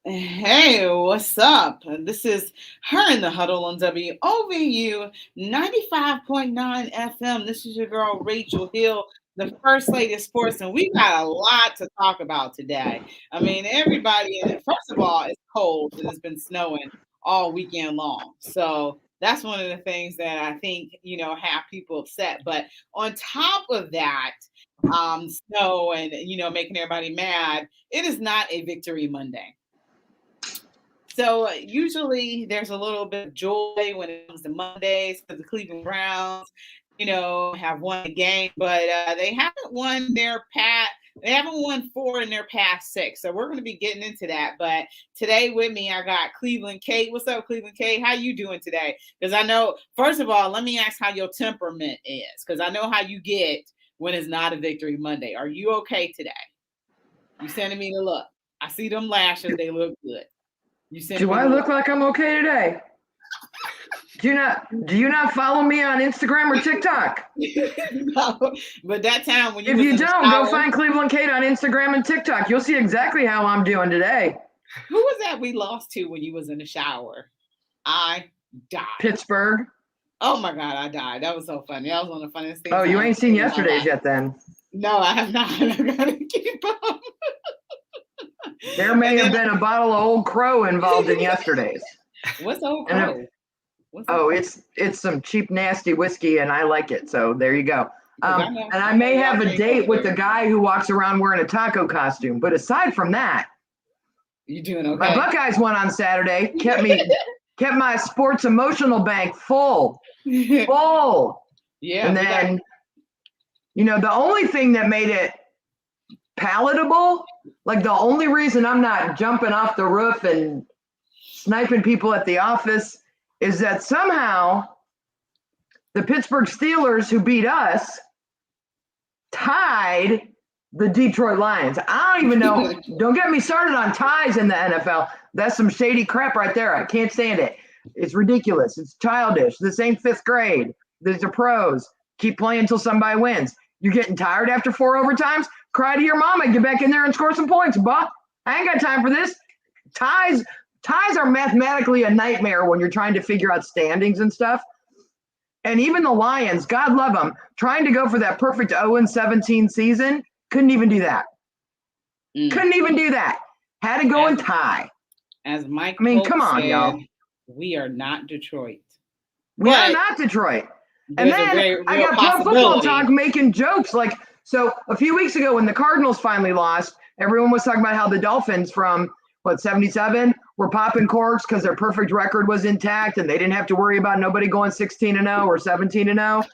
Hey, what's up? This is her in the huddle on WOVU 95.9 FM. This is your girl, Rachel Hill, the first lady of sports, and we got a lot to talk about today. I mean, everybody, first of all, it's cold and it's been snowing all weekend long. So that's one of the things that I think, have people upset. But on top of that, snow and, making everybody mad, it is not a victory Monday. So usually there's a little bit of joy when it comes to Mondays because the Cleveland Browns, have won the game, but they haven't won They haven't won 4 in their past 6. So we're going to be getting into that. But today with me, I got Cleveland Kate. What's up, Cleveland Kate? How you doing today? Because I know, first of all, let me ask how your temperament is, because I know how you get when it's not a victory Monday. Are you okay today? You sending me the look. I see them lashes. They look good. Do I look like I'm okay today? Do you not follow me on Instagram or TikTok? No, but that time when if you don't, go find Cleveland Kate on Instagram and TikTok. You'll see exactly how I'm doing today. Who was that we lost to when you was in the shower? I died. Pittsburgh. Oh my God, I died. That was so funny. That was one of the funniest things. Oh, you ain't seen yesterday's yet then? No, I have not. I gotta keep up. There may have been a bottle of Old Crow involved in yesterday's. What's Old Crow? It's some cheap, nasty whiskey, and I like it. So there you go. And I may have a date with the guy who walks around wearing a taco costume. But aside from that, you doing okay? My Buckeyes won on Saturday. Kept my sports emotional bank full. Yeah. And then, the only thing that made it palatable, like the only reason I'm not jumping off the roof and sniping people at the office, is that somehow the Pittsburgh Steelers, who beat us, tied the Detroit Lions. I don't even know. Don't get me started on ties in the NFL. That's some shady crap right there. I can't stand it. It's ridiculous. It's childish. This ain't 5th grade. These are pros. Keep playing until somebody wins. You're getting tired after 4 overtimes? Cry to your mama. Get back in there and score some points, buh. I ain't got time for this. Ties are mathematically a nightmare when you're trying to figure out standings and stuff. And even the Lions, God love them, trying to go for that perfect 0-17 season, couldn't even do that. Couldn't even do that. Had to go and tie. As Mike come on, said, y'all. We are not Detroit. We are not Detroit. And then I got Pro Football Talk making jokes. So a few weeks ago when the Cardinals finally lost, everyone was talking about how the Dolphins from, 77 were popping corks because their perfect record was intact and they didn't have to worry about nobody going 16-0 or 17-0.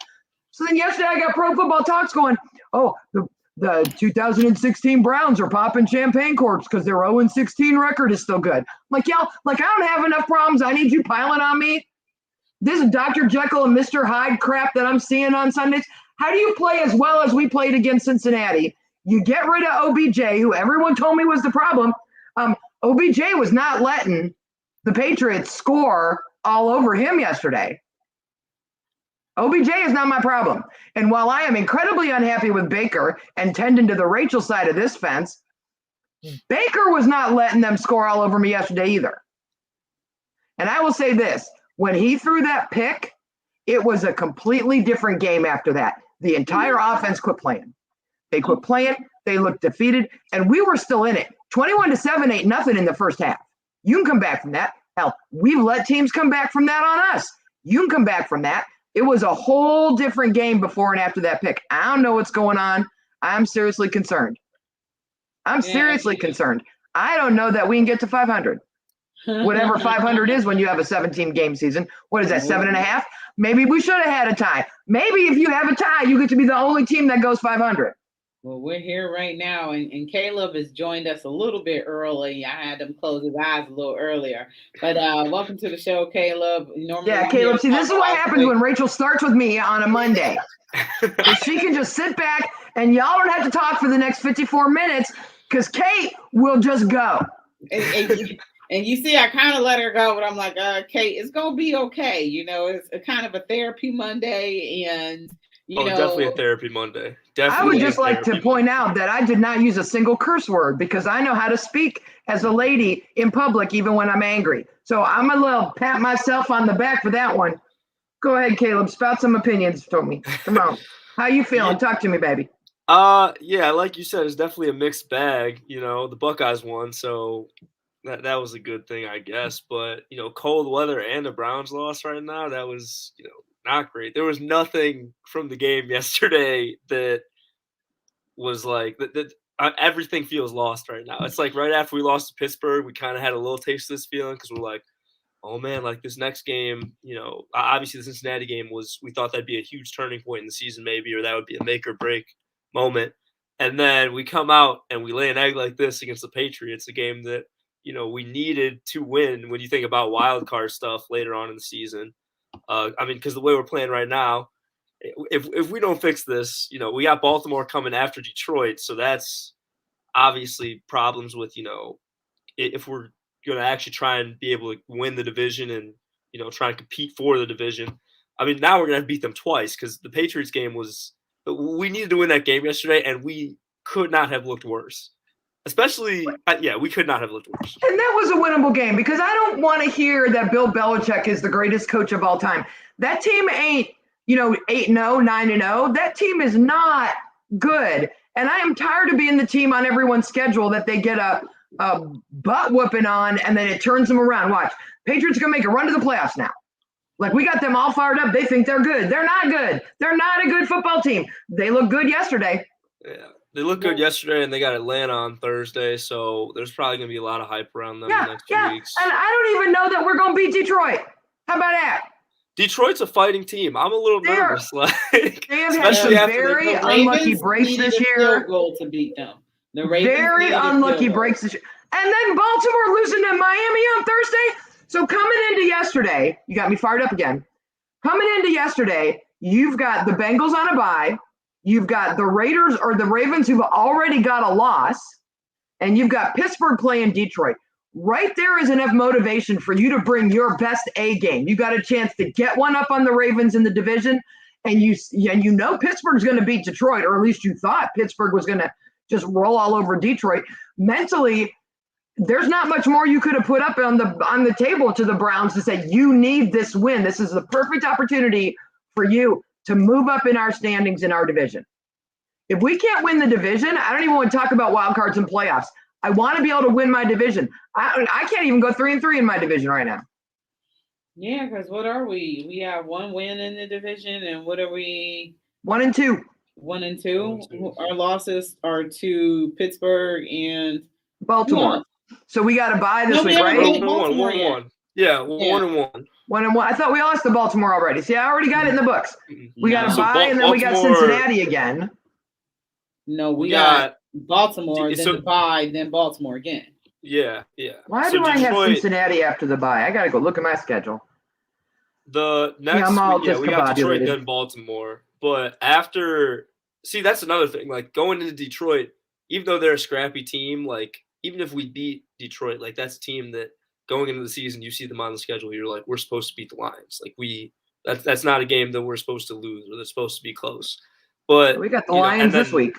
So then yesterday I got Pro Football Talks going, oh, the 2016 Browns are popping champagne corks because their 0-16 record is still good. I'm like, y'all, I don't have enough problems. I need you piling on me. This Dr. Jekyll and Mr. Hyde crap that I'm seeing on Sundays. How do you play as well as we played against Cincinnati? You get rid of OBJ, who everyone told me was the problem. OBJ was not letting the Patriots score all over him yesterday. OBJ is not my problem. And while I am incredibly unhappy with Baker and tending to the Rachel side of this fence, Baker was not letting them score all over me yesterday either. And I will say this, when he threw that pick, it was a completely different game after that. The entire offense quit playing. They quit playing. They looked defeated, and we were still in it. 21-7 ain't nothing in the first half. You can come back from that. Hell, we've let teams come back from that on us. You can come back from that. It was a whole different game before and after that pick. I don't know what's going on. I'm seriously concerned. Concerned. I don't know that we can get to 500. Whatever 500 is when you have a 17-game season. What is that, 7.5? Maybe we should have had a tie. Maybe if you have a tie, you get to be the only team that goes 500. Well, we're here right now, and Caleb has joined us a little bit early. I had him close his eyes a little earlier. But welcome to the show, Caleb. Caleb, see, this is what happens when Rachel starts with me on a Monday. She can just sit back, and y'all don't have to talk for the next 54 minutes, because Kate will just go. And you see, I kind of let her go, but I'm like, Kate, it's going to be okay. It's a kind of a therapy Monday, and definitely a therapy Monday. I would just like to point out that I did not use a single curse word because I know how to speak as a lady in public, even when I'm angry. So I'm a little pat myself on the back for that one. Go ahead, Caleb. Spout some opinions for me. Come on. How you feeling? Talk to me, baby. Yeah, like you said, it's definitely a mixed bag. The Buckeyes won, so that was a good thing, I guess. But cold weather and the Browns lost right now. That was not great. There was nothing from the game yesterday that was like that. Everything feels lost right now. It's like right after we lost to Pittsburgh, we kind of had a little taste of this feeling because we're like, oh man, like this next game, obviously the Cincinnati game we thought that'd be a huge turning point in the season maybe, or that would be a make or break moment. And then we come out and we lay an egg like this against the Patriots, a game that, we needed to win when you think about wild card stuff later on in the season. Because the way we're playing right now, if we don't fix this, we got Baltimore coming after Detroit. So that's obviously problems with, if we're going to actually try and be able to win the division and, try and compete for the division. Now we're going to have to beat them twice because the Patriots game we needed to win that game yesterday and we could not have looked worse. Especially, we could not have looked worse. And that was a winnable game because I don't want to hear that Bill Belichick is the greatest coach of all time. That team ain't, 8-0, 9-0. That team is not good. And I am tired of being the team on everyone's schedule that they get a butt whooping on and then it turns them around. Watch. Patriots are going to make a run to the playoffs now. Like we got them all fired up. They think they're good. They're not good. They're not a good football team. They look good yesterday. Yeah. They looked good yesterday, and they got Atlanta on Thursday, so there's probably going to be a lot of hype around them in the next 2 weeks. And I don't even know that we're going to beat Detroit. How about that? Detroit's a fighting team. I'm a little nervous. They have had some very unlucky breaks this year. Field goal to beat them. The Ravens very unlucky breaks this year. And then Baltimore losing to Miami on Thursday. So coming into yesterday, you got me fired up again. Coming into yesterday, you've got the Bengals on a bye. You've got the Raiders or the Ravens who've already got a loss, and you've got Pittsburgh playing Detroit. Right there is enough motivation for you to bring your best A game. You got a chance to get one up on the Ravens in the division, and you know Pittsburgh's going to beat Detroit, or at least you thought Pittsburgh was going to just roll all over Detroit. Mentally, there's not much more you could have put up on the table to the Browns to say you need this win. This is the perfect opportunity for you to move up in our standings in our division. If we can't win the division, I don't even want to talk about wild cards and playoffs. I want to be able to win my division. I can't even go 3-3 in my division right now. Yeah, because what are we? We have one win in the division, and what are we? 1-2. 1-2. Our losses are to Pittsburgh and Baltimore. So we got to bye this week, right? 1-1. Yeah, 1-1. 1-1. I thought we lost to Baltimore already. See, I already got it in the books. We got to bye, and then we got Cincinnati again. No, we got Baltimore, then the bye, then Baltimore again. Yeah. Why do I have Cincinnati after the bye? I got to go look at my schedule. The next we got Detroit, then Baltimore. But after – see, that's another thing. Like, going into Detroit, even though they're a scrappy team, like, even if we beat Detroit, like, that's a team that – going into the season, you see them on the schedule. You're like, we're supposed to beat the Lions. Like that's not a game that we're supposed to lose or that's supposed to be close. But we got the Lions this week.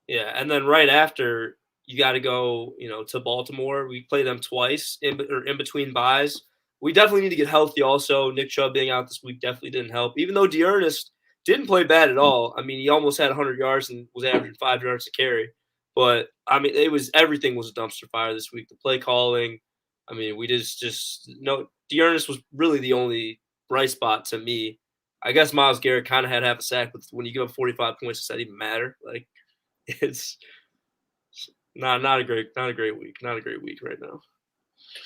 Yeah, and then right after you got to go, to Baltimore. We play them twice in between buys. We definitely need to get healthy. Also, Nick Chubb being out this week definitely didn't help. Even though D'Ernest didn't play bad at all. He almost had 100 yards and was averaging 5 yards to carry. But everything was a dumpster fire this week. The play calling. We just D'Ernest was really the only bright spot to me. I guess Myles Garrett kind of had half a sack, but when you give up 45 points, does that even matter? Like, it's not a great week. Not a great week right now.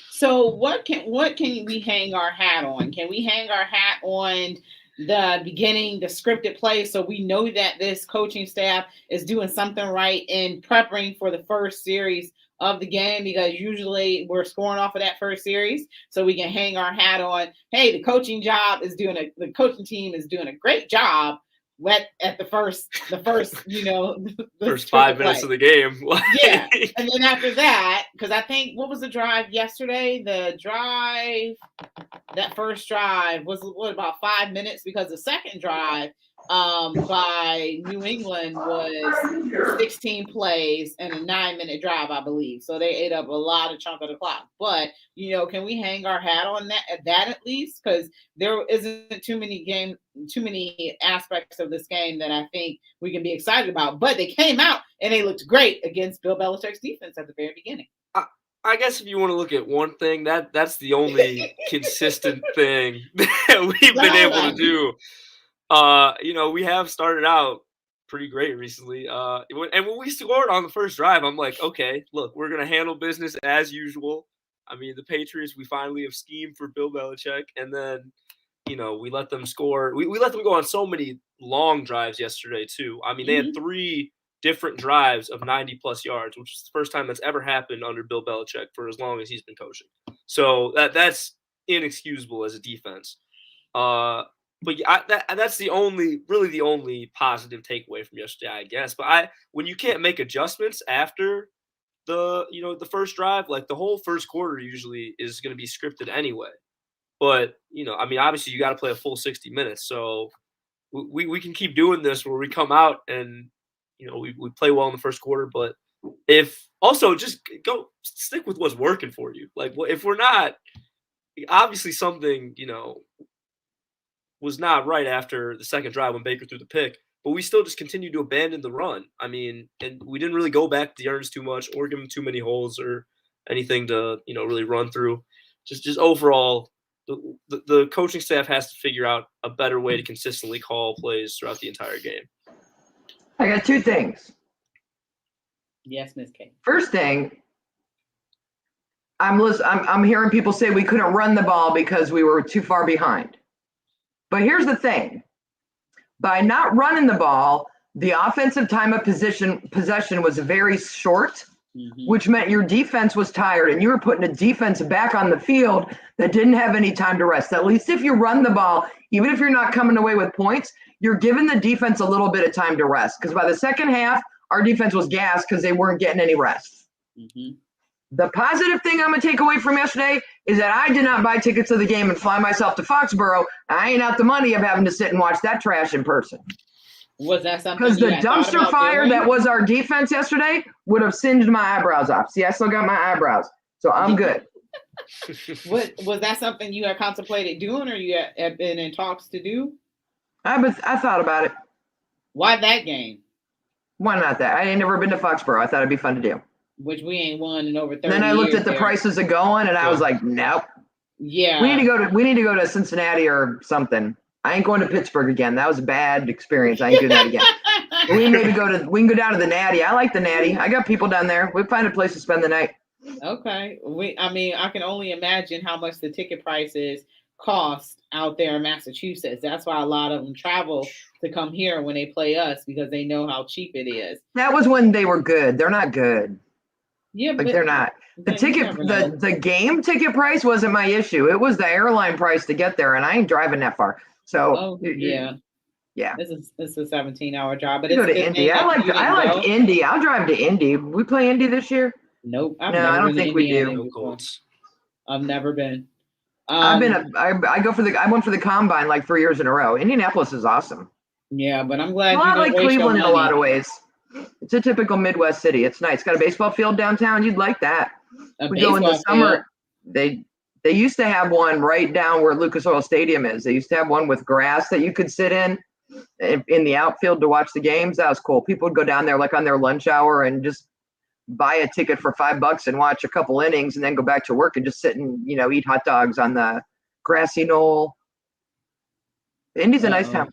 So what can we hang our hat on? Can we hang our hat on the beginning, the scripted play, so we know that this coaching staff is doing something right in preparing for the first series of the game, because usually we're scoring off of that first series, so we can hang our hat on, hey, the coaching team is doing a great job at the first the first 5 minutes of the game. Yeah. And then after that, because I think, what was the drive yesterday? That first drive was about 5 minutes, because the second drive by New England was 16 plays and a 9-minute drive, I believe. So they ate up a lot of chunk of the clock. But can we hang our hat on that at least? Because there isn't too many aspects of this game that I think we can be excited about. But they came out and they looked great against Bill Belichick's defense at the very beginning. I guess if you want to look at one thing, that's the only consistent thing that we've been able to do. We have started out pretty great recently. And when we scored on the first drive, I'm like, okay, look, we're gonna handle business as usual. I mean, the Patriots, we finally have schemed for Bill Belichick, and then we let them score. We let them go on so many long drives yesterday too. I mean, they had 3 different drives of 90+ yards, which is the first time that's ever happened under Bill Belichick for as long as he's been coaching. So that's inexcusable as a defense. But that's the only positive takeaway from yesterday, I guess. But when you can't make adjustments after the first drive, like the whole first quarter usually is going to be scripted anyway. But I mean, obviously you got to play a full 60 minutes, so we can keep doing this where we come out and we play well in the first quarter, but if also just go stick with what's working for you. Like, if we're not, obviously something was not right after the second drive when Baker threw the pick, but we still just continued to abandon the run. I mean, and we didn't really go back to the Ernst too much or give him too many holes or anything to really run through. Just overall, the coaching staff has to figure out a better way to consistently call plays throughout the entire game. I got 2 things. Yes, Ms. K. First thing, I'm hearing people say we couldn't run the ball because we were too far behind. But here's the thing. By not running the ball, the offensive time of possession was very short, which meant your defense was tired and you were putting a defense back on the field that didn't have any time to rest. At least if you run the ball, even if you're not coming away with points, you're giving the defense a little bit of time to rest. Because by the second half, our defense was gassed because they weren't getting any rest. The positive thing I'm going to take away from yesterday is that I did not buy tickets to the game and fly myself to Foxborough. I ain't out the money of having to sit and watch that trash in person. Was that something? Because the dumpster fire that was our defense yesterday would have singed my eyebrows off. See, I still got my eyebrows, so I'm good. Was that something you had contemplated doing, or you had been in talks to do? I thought about it. Why that game? Why not that? I ain't never been to Foxborough. I thought it'd be fun to do. Which we ain't won in over 30 years. Then I looked at the prices of going, and I was like, nope. Yeah. We need to go to Cincinnati or something. I ain't going to Pittsburgh again. That was a bad experience. I ain't doing that again. We can go down to the Natty. I like the Natty. I got people down there. We'll find a place to spend the night. Okay. I can only imagine how much the ticket prices cost out there in Massachusetts. That's why a lot of them travel to come here when they play us, because they know how cheap it is. That was when they were good. They're not good. Yeah, but they're not. The game ticket price wasn't my issue. It was the airline price to get there, and I ain't driving that far. So yeah. This is a 17-hour drive, but it's go to Indy. I like Indy. I'll drive to Indy. We play Indy this year? Nope. I don't think we do. I've never been. I went for the combine like 3 years in a row. Indianapolis is awesome. Yeah, but I'm glad. A lot like Cleveland in a lot of ways. It's a typical Midwest city. It's nice. It's got a baseball field downtown. You'd like that. We go in the summer. They used to have one right down where Lucas Oil Stadium is. They used to have one with grass that you could sit in the outfield to watch the games. That was cool. People would go down there like on their lunch hour and just buy a ticket for $5 and watch a couple innings and then go back to work and just sit and eat hot dogs on the grassy knoll. Indy's a nice town.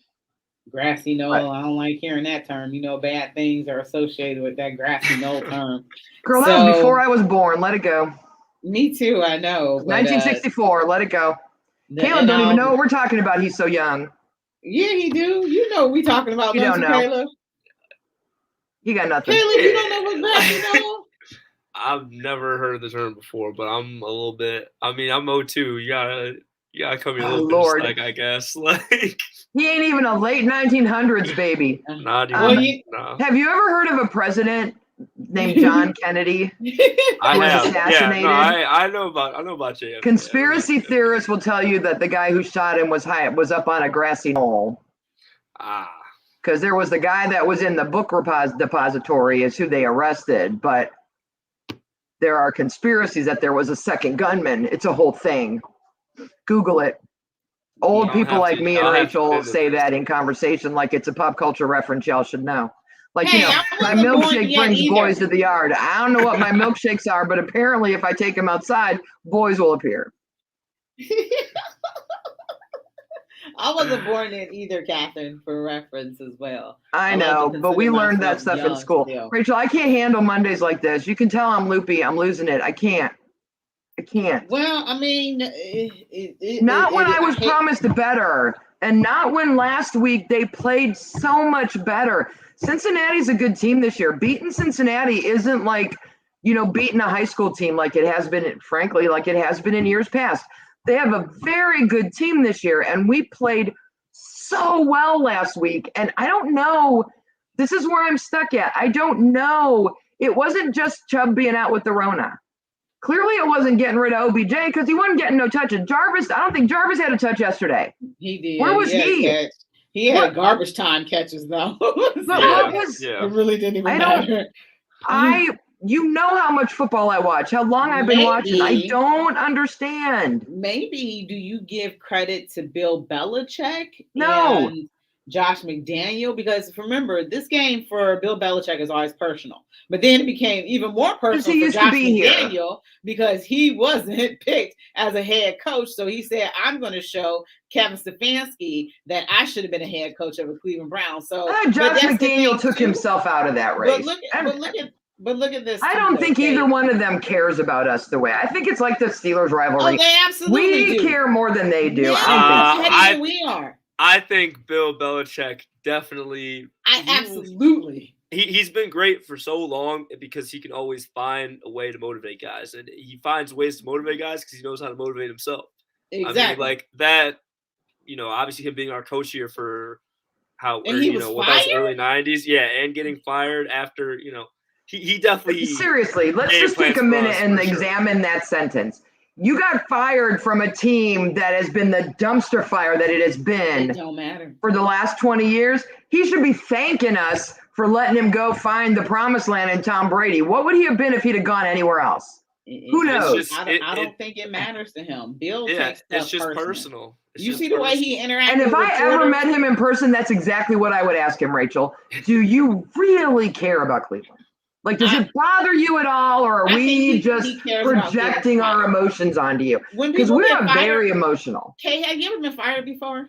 Grassy knoll. I don't like hearing that term. Bad things are associated with that grassy knoll term. Girl, that was before I was born. Let it go. Me too. I know. 1964. Let it go. Caleb don't even know what we're talking about. He's so young. Yeah, he do. You know what we talking about. You don't know. Caleb? You got nothing. Caleb, you don't know what grassy knoll? I've never heard the term before, but I'm a little bit. I mean, I'm 02. You gotta come here a little bit, like, I guess. Like, he ain't even a late 1900s baby. Not even. No. Have you ever heard of a president named John Kennedy? I have. Assassinated? Yeah, I know about JFK. Conspiracy theorists will tell you that the guy who shot him was up on a grassy knoll. because there was the guy that was in the book depository is who they arrested, but there are conspiracies that there was a second gunman. It's a whole thing. Google it. Old people like me and Rachel say that in conversation like it's a pop culture reference y'all should know. Like, hey, my milkshake brings boys to the yard. I don't know what my milkshakes are, but apparently if I take them outside, boys will appear. I wasn't born in either, Catherine, for reference as well. I know, but we learned that stuff in school. Still. Rachel, I can't handle Mondays like this. You can tell I'm loopy. I'm losing it. I can't. Well, I mean, not when I was promised better, and not when last week they played so much better. Cincinnati's a good team this year. Beating Cincinnati isn't like, beating a high school team like it has been, frankly, like it has been in years past. They have a very good team this year, and we played so well last week. And I don't know, this is where I'm stuck at. I don't know. It wasn't just Chubb being out with the Rona. Clearly, it wasn't getting rid of OBJ because he wasn't getting no touches. Jarvis, I don't think Jarvis had a touch yesterday. He did. Where was he? He had garbage time catches, though. It really didn't even matter. You know how much football I watch, how long I've been watching. I don't understand. Maybe do you give credit to Bill Belichick? No. And Josh McDaniel? Because remember, this game for Bill Belichick is always personal. But then it became even more personal for Josh McDaniel because he wasn't picked as a head coach. So he said, I'm going to show Kevin Stefanski that I should have been a head coach of the Cleveland Browns. So Josh McDaniel took himself out of that race. But look at this. I don't think either one of them cares about us the way. I think it's like the Steelers rivalry. Oh, they absolutely do. Care more than they do. We are. I think Bill Belichick definitely. Absolutely. He's been great for so long because he can always find a way to motivate guys, and he finds ways to motivate guys because he knows how to motivate himself. Exactly. I mean, like that. Obviously him being our coach here for that was early 90s, and getting fired after he definitely. Seriously, let's just take a minute and examine that sentence. You got fired from a team that has been the dumpster fire that it has been. It don't matter. For the last 20 years. He should be thanking us for letting him go find the promised land in Tom Brady. What would he have been if he'd have gone anywhere else? Who knows? I don't think it matters to him. Bill takes it's just personal. You see the way he interacts. And if I ever met him in person, that's exactly what I would ask him, Rachel. Do you really care about Cleveland? Like, does it bother you at all, or are we just projecting our emotions onto you? Because we are very emotional. Kay, have you ever been fired before?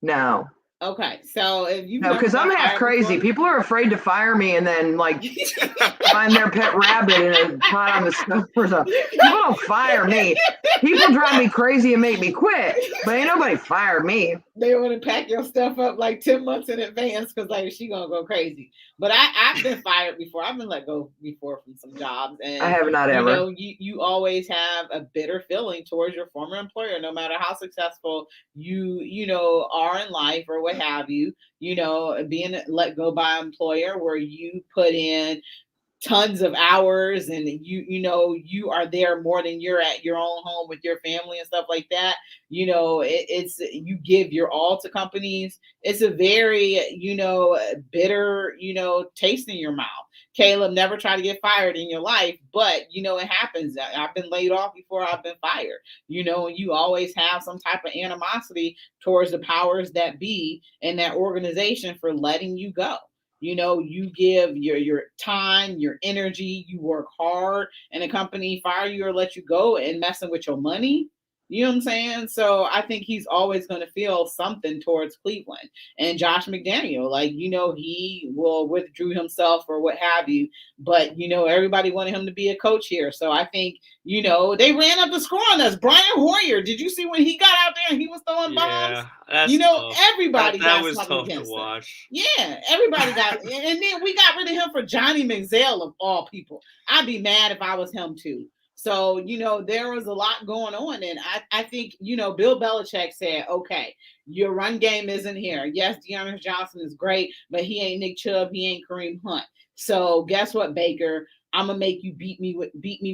No. Okay, so if you because I'm half crazy. People are afraid to fire me and then find their pet rabbit in a pot on the stove or something. People don't fire me. People drive me crazy and make me quit, but ain't nobody fired me. They want to pack your stuff up like 10 months in advance because she gonna go crazy. But I've been fired before. I've been let go before from some jobs, and I have not ever. You always have a bitter feeling towards your former employer, no matter how successful you are in life or what have you. Being let go by an employer where you put in tons of hours and you are there more than you're at your own home with your family and stuff like that. It's you give your all to companies. It's a very bitter taste in your mouth. Caleb, never try to get fired in your life, but it happens. I've been laid off before I've been fired. You always have some type of animosity towards the powers that be in that organization for letting you go. You give your time, your energy, you work hard, and a company fire you or let you go and messing with your money. You know what I'm saying? So I think he's always going to feel something towards Cleveland. And Josh McDaniel, he will withdrew himself or what have you. But, everybody wanted him to be a coach here. So I think, they ran up the score on us. Brian Hoyer, did you see when he got out there and he was throwing bombs? Everybody got was something tough against to watch. him. Yeah, everybody got and then we got rid of him for Johnny Manziel of all people. I'd be mad if I was him too. So, there was a lot going on. And I think, Bill Belichick said, okay, your run game isn't here. Yes, Dearness Johnson is great, but he ain't Nick Chubb. He ain't Kareem Hunt. So guess what, Baker? I'm going to make you beat me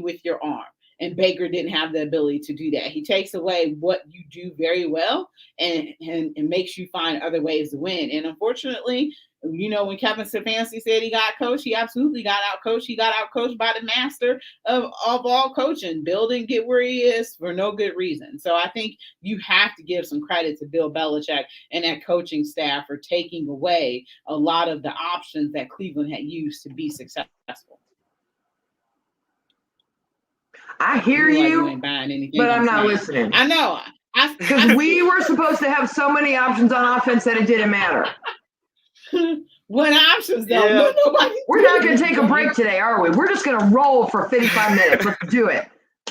with your arm. And Baker didn't have the ability to do that. He takes away what you do very well and makes you find other ways to win. And unfortunately, when Kevin Stefanski said he got coached, he absolutely got out coached. He got out coached by the master of all coaching. Bill didn't get where he is for no good reason. So I think you have to give some credit to Bill Belichick and that coaching staff for taking away a lot of the options that Cleveland had used to be successful. I hear you, but I'm not listening. I know. Because we were supposed to have so many options on offense that it didn't matter. What options, though? Yeah. We're not going to take a break today, are we? We're just going to roll for 55 minutes. Let's do it.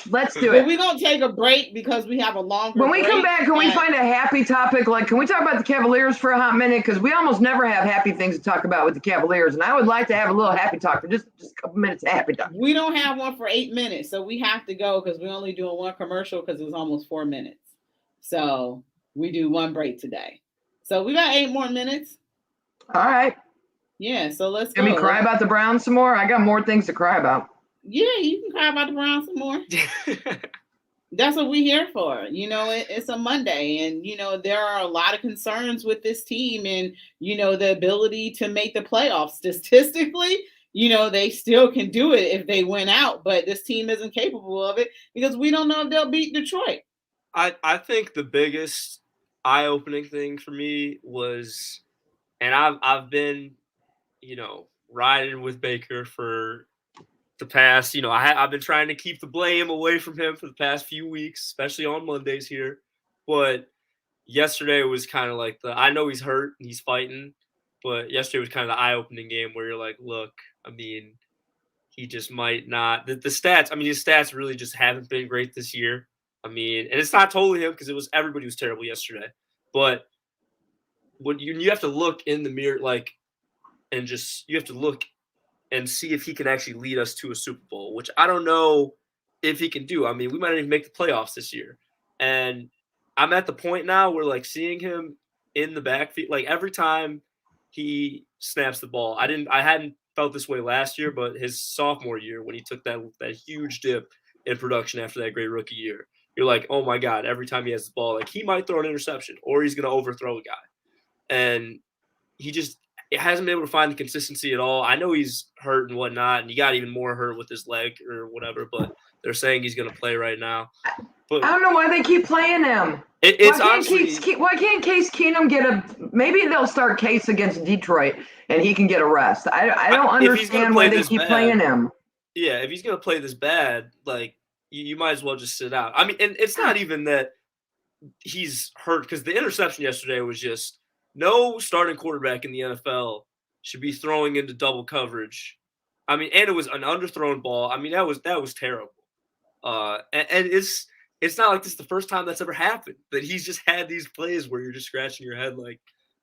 Let's do it. We're going to take a break because we have a long break. When we come back, can we find a happy topic? Like, can we talk about the Cavaliers for a hot minute? Because we almost never have happy things to talk about with the Cavaliers. And I would like to have a little happy talk for just a couple minutes of happy talk. We don't have one for 8 minutes. So we have to go because we're only doing one commercial because it was almost 4 minutes. So we do one break today. So we got 8 more minutes. All right. Yeah, so let's go. Can we cry about the Browns some more? I got more things to cry about. Yeah, you can cry about the Browns some more. That's what we're here for. It's a Monday, and, there are a lot of concerns with this team and, the ability to make the playoffs. Statistically, they still can do it if they win out, but this team isn't capable of it because we don't know if they'll beat Detroit. I think the biggest eye-opening thing for me was, and I've been, riding with Baker for the past, I've been trying to keep the blame away from him for the past few weeks, especially on Mondays here. But yesterday was kind of like I know he's hurt and he's fighting, but yesterday was kind of the eye-opening game where you're like, look, I mean, he just might not. The stats, his stats really just haven't been great this year. And it's not totally him because everybody was terrible yesterday. But when you have to look in the mirror, you have to look and see if he can actually lead us to a Super Bowl, which I don't know if he can do. We might not even make the playoffs this year. And I'm at the point now where, seeing him in the backfield, every time he snaps the ball, I hadn't felt this way last year, but his sophomore year when he took that huge dip in production after that great rookie year, you're like, oh my God, every time he has the ball, he might throw an interception or he's going to overthrow a guy. And it hasn't been able to find the consistency at all. I know he's hurt and whatnot, and he got even more hurt with his leg or whatever, but they're saying he's going to play right now. But I don't know why they keep playing him. Why can't Case Keenum maybe they'll start Case against Detroit and he can get a rest. I don't understand why they keep playing him. Yeah, if he's going to play this bad, you might as well just sit out. And it's not even that he's hurt because the interception yesterday was just no starting quarterback in the NFL should be throwing into double coverage. And it was an underthrown ball. That was terrible. And it's not like this is the first time that's ever happened. That he's just had these plays where you're just scratching your head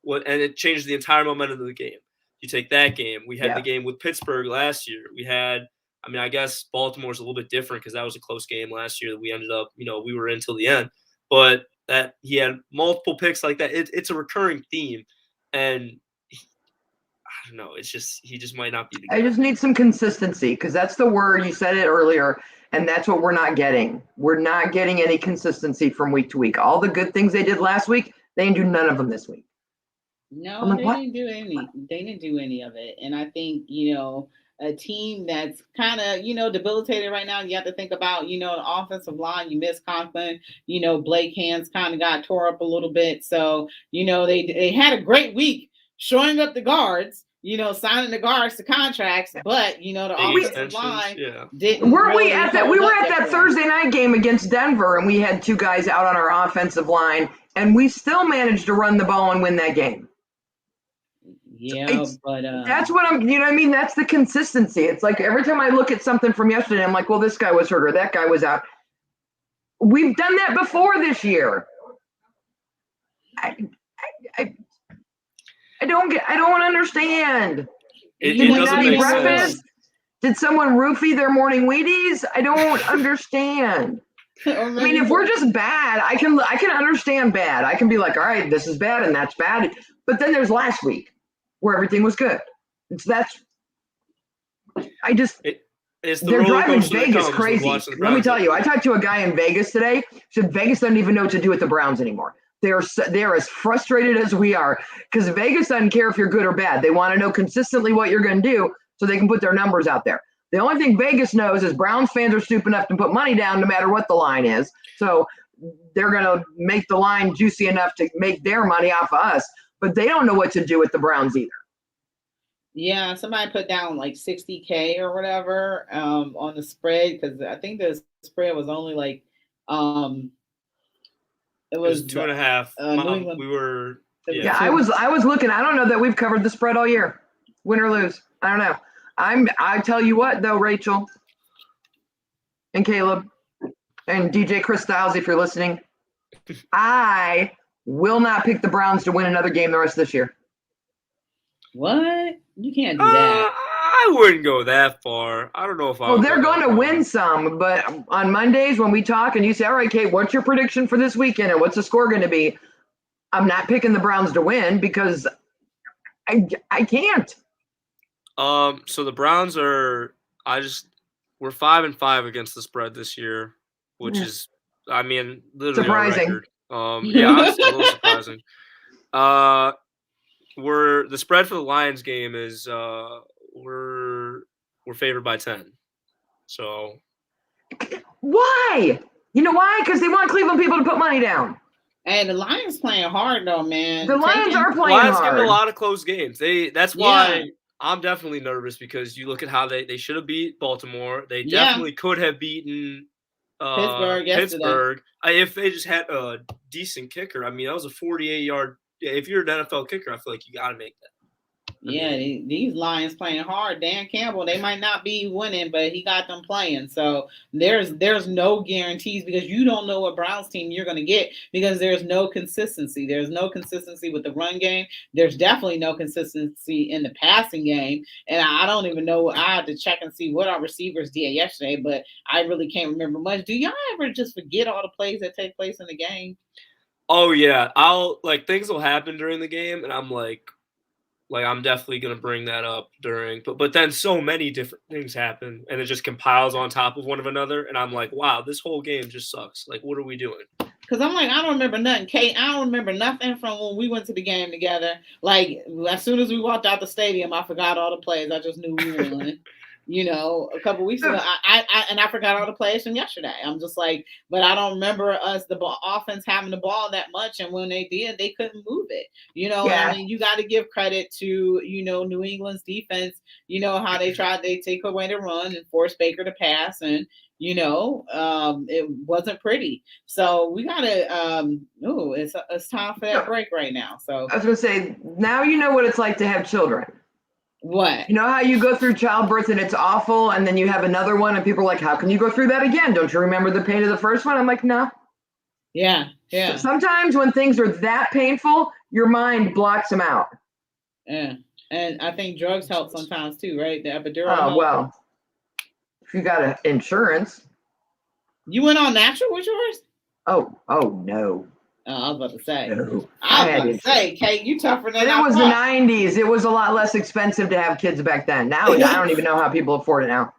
what, and it changed the entire momentum of the game. You take that game. We had the game with Pittsburgh last year. We had, I guess Baltimore's a little bit different because that was a close game last year that we ended up, we were in till the end. But that he had multiple picks like that. It's a recurring theme, and I don't know. It's just he just might not be the guy. I just need some consistency because that's the word you said it earlier, and that's what we're not getting. We're not getting any consistency from week to week. All the good things they did last week, they didn't do none of them this week. No, they didn't do any. They didn't do any of it, and I think a team that's kind of, debilitated right now. You have to think about, the offensive line. You miss Conklin. Blake Hands kind of got tore up a little bit. So, they had a great week showing up the guards, signing the guards to contracts. But, the offensive line didn't. We were at that Thursday night game against Denver, and we had 2 guys out on our offensive line, and we still managed to run the ball and win that game. Yeah, but that's what I'm, that's the consistency. It's like every time I look at something from yesterday, I'm like, well, this guy was hurt or that guy was out. We've done that before this year. I don't understand. Did we not eat breakfast? Did someone roofie their morning Wheaties? I don't understand. If we're just bad, I can understand bad. I can be like, all right, this is bad and that's bad. But then there's last week where everything was good. They're driving Vegas crazy. Let me tell you, I talked to a guy in Vegas today. Said Vegas doesn't even know what to do with the Browns anymore. They're as frustrated as we are because Vegas doesn't care if you're good or bad. They want to know consistently what you're going to do so they can put their numbers out there. The only thing Vegas knows is Browns fans are stupid enough to put money down no matter what the line is. So they're going to make the line juicy enough to make their money off of us. But they don't know what to do with the Browns either. Yeah, somebody put down like 60K or whatever on the spread because I think the spread was only like it was 2.5. We were I was looking. I don't know that we've covered the spread all year, win or lose. I don't know. I tell you what though, Rachel and Caleb and DJ Chris Styles, if you're listening, I will not pick the Browns to win another game the rest of this year. What? You can't do that. I wouldn't go that far. I don't know if I. Well, they're going to win some, but on Mondays when we talk and you say, "All right, Kate, what's your prediction for this weekend and what's the score going to be?" I'm not picking the Browns to win because I can't. So the Browns are. We're 5-5 against the spread this year, which is, I mean, literally surprising. Yeah, honestly, a little surprising. The spread for the Lions game is we're favored by 10. So why? You know why? Because they want Cleveland people to put money down. And the Lions playing hard though, man. The Lions are playing hard. Lions getting a lot of close games. That's why I'm definitely nervous because you look at how they should have beat Baltimore. They definitely could have beaten Pittsburgh if they just had a decent kicker. I mean, that was a 48-yard. If you're an NFL kicker, I feel like you got to make that. These Lions playing hard. Dan Campbell, they might not be winning, but he got them playing. So there's no guarantees because you don't know what Browns team you're going to get because there's no consistency. There's no consistency with the run game. There's definitely no consistency in the passing game. And I don't even know. I had to check and see what our receivers did yesterday, but I really can't remember much. Do y'all ever just forget all the plays that take place in the game? Oh, yeah. Things will happen during the game, and I'm like I'm definitely going to bring that up during, but then so many different things happen and it just compiles on top of one of another. And I'm like, wow, this whole game just sucks. Like, what are we doing? Cause I'm like, I don't remember nothing. Kate, I don't remember nothing from when we went to the game together. Like as soon as we walked out the stadium, I forgot all the plays. I just knew we won. A couple weeks ago, I forgot all the plays from yesterday. I'm just like, but I don't remember the offense having the ball that much, and when they did, they couldn't move it. I mean, you got to give credit to New England's defense. How they take away the run and force Baker to pass, and it wasn't pretty. So we gotta. It's time for that break right now. So I was gonna say, now you know what it's like to have children. What? You know how you go through childbirth and it's awful, and then you have another one, and people are like, "How can you go through that again? Don't you remember the pain of the first one?" I'm like, "No." Yeah. Sometimes when things are that painful, your mind blocks them out. Yeah, and I think drugs help sometimes too, right? The epidural. Oh well, if you got insurance. You went on natural with yours? Oh no. I was about to say. No. I was about to say, Kate, you tougher than that. It was the 90s. It was a lot less expensive to have kids back then. Now I don't even know how people afford it now.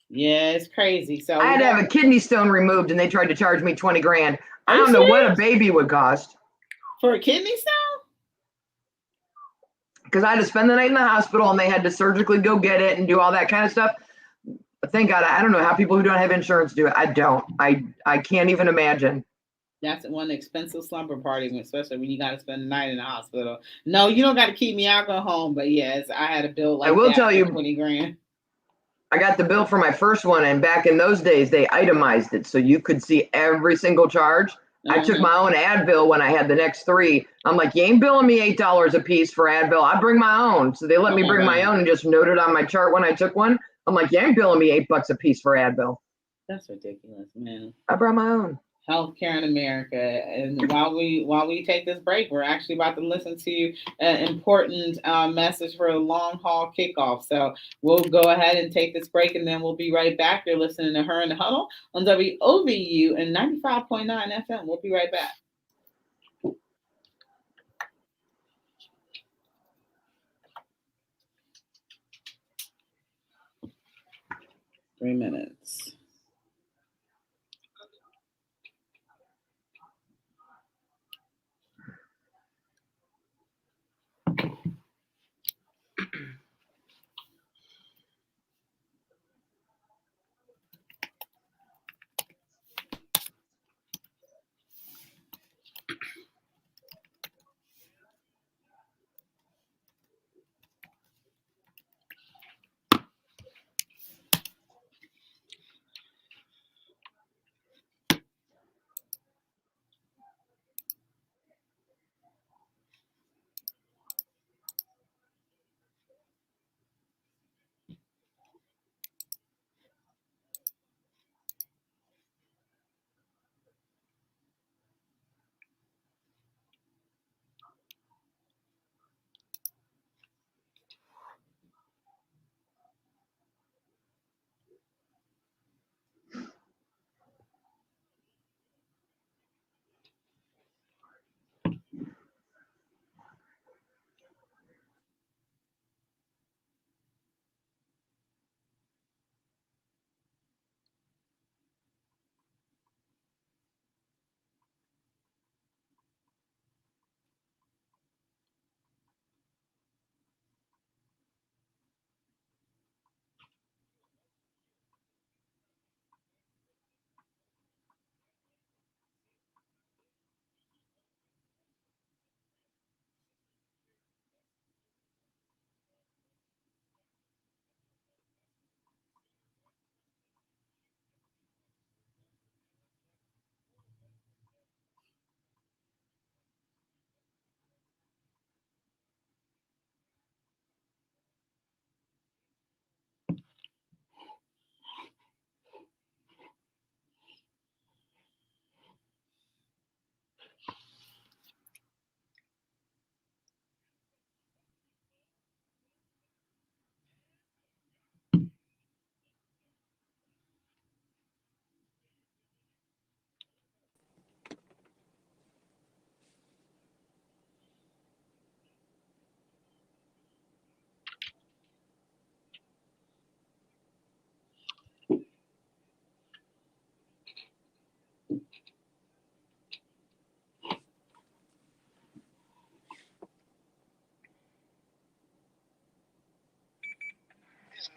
Yeah, it's crazy. So I had to have a kidney stone removed, and they tried to charge me $20,000. I don't know what a baby would cost for a kidney stone. Because I had to spend the night in the hospital, and they had to surgically go get it and do all that kind of stuff. But thank God, I don't know how people who don't have insurance do it. I don't. I can't even imagine. That's one expensive slumber party, especially when you got to spend the night in the hospital. No, you don't got to keep me. I'll go home. But yes, I had a bill like I will tell you, $20,000. I got the bill for my first one, and back in those days, they itemized it so you could see every single charge. I took my own Advil when I had the next three. I'm like, you ain't billing me $8 a piece for Advil. I bring my own. So they let me bring my own and just note it on my chart when I took one. I'm like, you ain't billing me $8 a piece for Advil. That's ridiculous, man. I brought my own. Healthcare in America. And while we take this break, we're actually about to listen to an important message for a long haul kickoff. So we'll go ahead and take this break, and then we'll be right back. You're listening to Her in the Huddle on WOVU and 95.9 FM. We'll be right back. 3 minutes.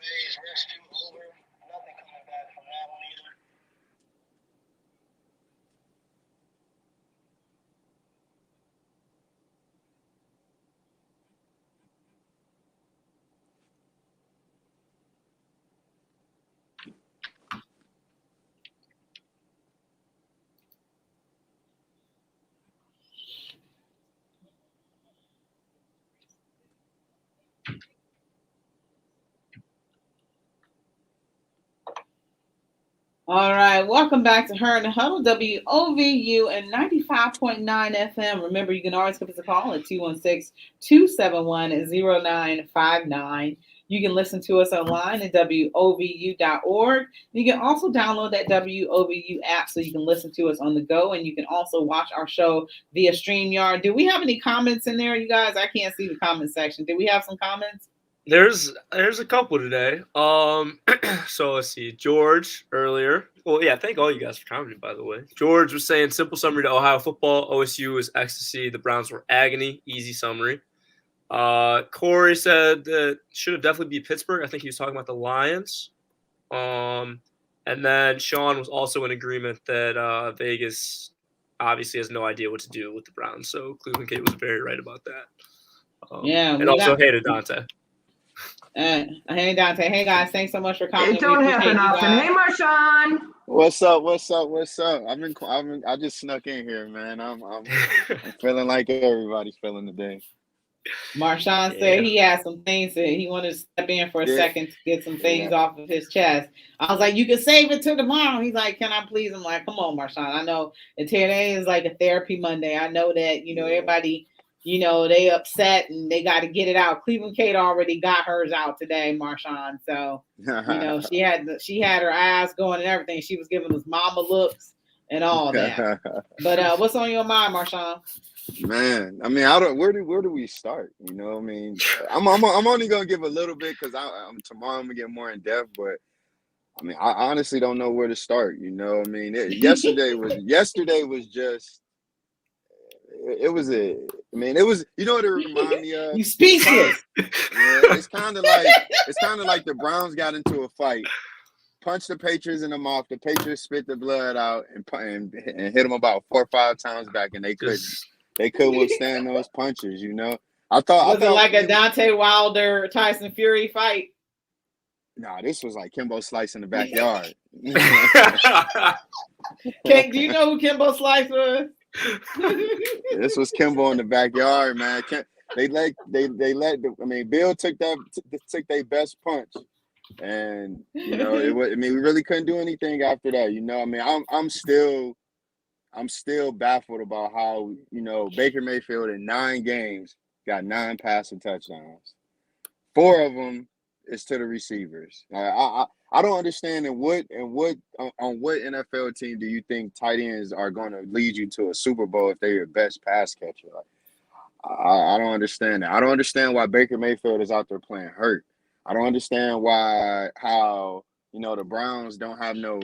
Mays rescue over. Nothing coming back from that one either. All right, welcome back to Her and the Huddle, WOVU and 95.9 FM. Remember, you can always give us a call at 216-271-0959. You can listen to us online at WOVU.org. You can also download that WOVU app so you can listen to us on the go, and you can also watch our show via StreamYard. Do we have any comments in there, you guys? I can't see the comment section. Did we have some comments? There's a couple today. So let's see. George earlier. Well, yeah, thank all you guys for commenting, by the way. George was saying, simple summary to Ohio football. OSU is ecstasy. The Browns were agony. Easy summary. Corey said that should have definitely be Pittsburgh. I think he was talking about the Lions. And then Sean was also in agreement that Vegas obviously has no idea what to do with the Browns. So Cleveland Kate was very right about that. Yeah, and also hated Dante. Hey Dante, hey guys, thanks so much for commenting. It don't happen often. Hey Marshawn. What's up? I just snuck in here, man. I'm feeling like everybody's feeling today. Marshawn said he had some things that he wanted to step in for a second to get some things off of his chest. I was like, you can save it till tomorrow. He's like, can I please? I'm like, come on, Marshawn. I know today is like a therapy Monday. I know that, everybody, they upset and they got to get it out. Cleveland Kate already got hers out today, Marshawn. So, she had her eyes going and everything. She was giving us mama looks and all that. But what's on your mind, Marshawn? Man, I mean, where do we start? I mean, I'm only gonna give a little bit because I'm tomorrow I'm gonna get more in depth, but I mean, I honestly don't know where to start. You know, I mean, yesterday was just. It was a. I mean, it was. You know what it reminded me of? You speechless. Yeah, it's kind of like the Browns got into a fight, punched the Patriots in the mouth. The Patriots spit the blood out and hit them about 4 or 5 times back, and they couldn't withstand those punches. You know, I thought like a Deontay Wilder Tyson Fury fight? Nah, this was like Kimbo Slice in the backyard. Do you know who Kimbo Slice was? This was Kimbo in the backyard, man. They let. I mean, Bill took their best punch, and you know it was. I mean, we really couldn't do anything after that. You know, I mean, I'm still baffled about how, you know, Baker Mayfield in 9 games got 9 passing touchdowns. 4 of them is to the receivers. I don't understand on what NFL team do you think tight ends are going to lead you to a Super Bowl if they're your best pass catcher? Like, I don't understand that. I don't understand why Baker Mayfield is out there playing hurt. I don't understand how you know the Browns don't have no